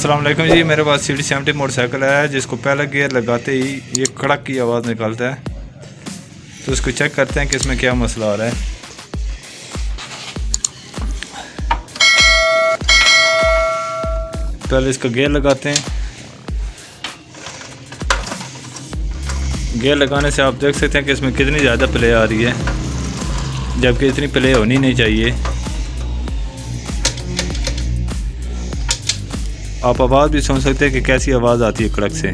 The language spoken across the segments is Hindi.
अस्सलाम वालेकुम जी। मेरे पास CD70 मोटरसाइकिल है जिसको पहला गियर लगाते ही ये कड़क की आवाज़ निकालता है। तो इसको चेक करते हैं कि इसमें क्या मसला आ रहा है। पहले इसका गियर लगाते हैं। गियर लगाने से आप देख सकते हैं कि इसमें कितनी ज़्यादा प्ले आ रही है, जबकि इतनी प्ले होनी नहीं चाहिए। आप आवाज़ भी सुन सकते हैं कि कैसी आवाज़ आती है कड़क से।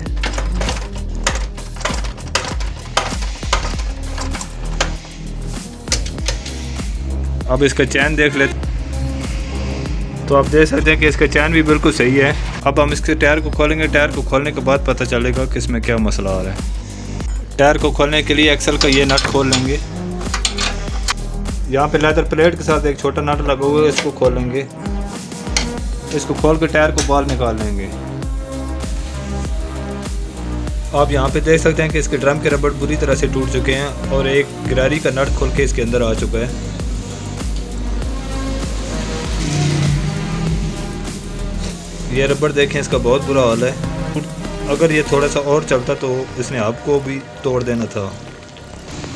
अब इसका चैन देख लेते, तो आप देख सकते हैं कि इसका चैन भी बिल्कुल सही है। अब हम इसके टायर को खोलेंगे। टायर को खोलने के बाद पता चलेगा कि इसमें क्या मसला आ रहा है। टायर को खोलने के लिए एक्सल का ये नट खोल लेंगे। यहाँ पे लेदर प्लेट के साथ एक छोटा नट लगा हुआ है, इसको खोलेंगे। इसको खोल के टायर को बाहर निकाल लेंगे। आप यहाँ पे देख सकते हैं कि इसके ड्रम के रबड़ बुरी तरह से टूट चुके हैं और एक गिरारी का नट खोल के इसके अंदर आ चुका है। ये रबड़ देखें, इसका बहुत बुरा हाल है। अगर ये थोड़ा सा और चलता तो इसने आपको भी तोड़ देना था।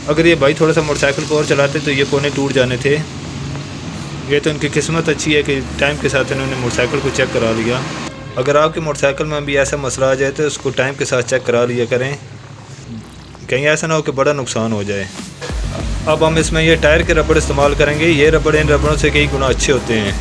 अगर ये भाई थोड़ा सा मोटरसाइकिल को और चलाते तो ये कोने टूट जाने थे। ये तो उनकी किस्मत अच्छी है कि टाइम के साथ इन्होंने मोटरसाइकिल को चेक करा लिया। अगर आपकी मोटरसाइकिल में भी ऐसा मसला आ जाए तो उसको टाइम के साथ चेक करा लिया करें, कहीं ऐसा ना हो कि बड़ा नुकसान हो जाए। अब हम इसमें ये टायर के रबड़ इस्तेमाल करेंगे। ये रबड़ इन रबड़ों से कई गुना अच्छे होते हैं।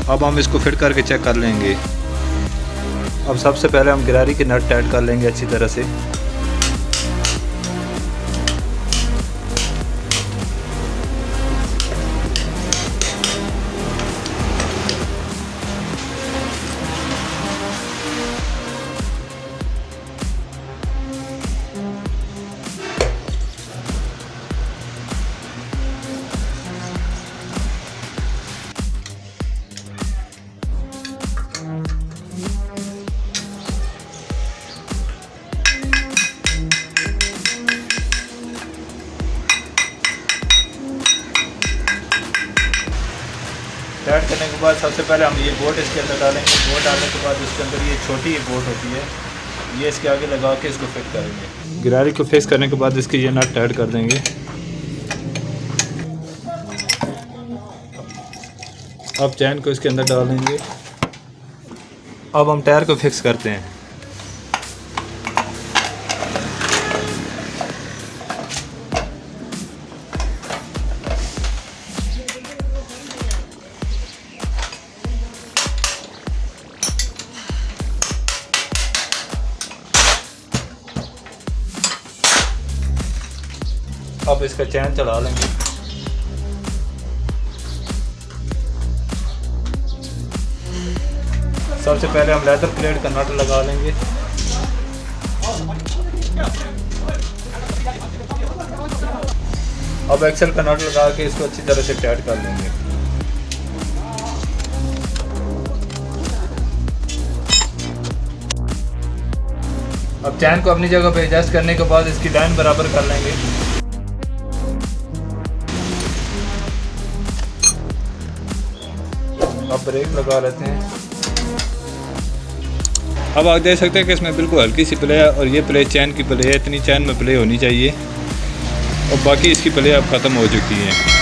अब हम इसको फिट करके चेक कर लेंगे। अब सबसे पहले हम गिरारी के नट टाइट कर लेंगे अच्छी तरह से। टाइट करने के बाद सबसे पहले हम ये बोल्ट इसके अंदर डालेंगे। बोल्ट डालने के बाद इसके अंदर ये छोटी बोल्ट होती है, ये इसके आगे लगा के इसको फिट करेंगे। गिरारी को फिक्स करने के बाद इसके ये नट टाइट कर देंगे। अब चैन को इसके अंदर डालेंगे। अब हम टायर को फिक्स करते हैं। अब इसका चैन चढ़ा लेंगे। सबसे पहले हम लेदर प्लेट का नट लगा लेंगे। अब एक्सल का नट लगा के इसको अच्छी तरह से टाइट कर लेंगे। अब चैन को अपनी जगह पे एडजस्ट करने के बाद इसकी लाइन बराबर कर लेंगे। अब ब्रेक लगा लेते हैं। अब आप देख सकते हैं कि इसमें बिल्कुल हल्की सी प्ले है और ये प्ले चैन की प्ले है। इतनी चैन में प्ले होनी चाहिए और बाकी इसकी प्ले अब ख़त्म हो चुकी है।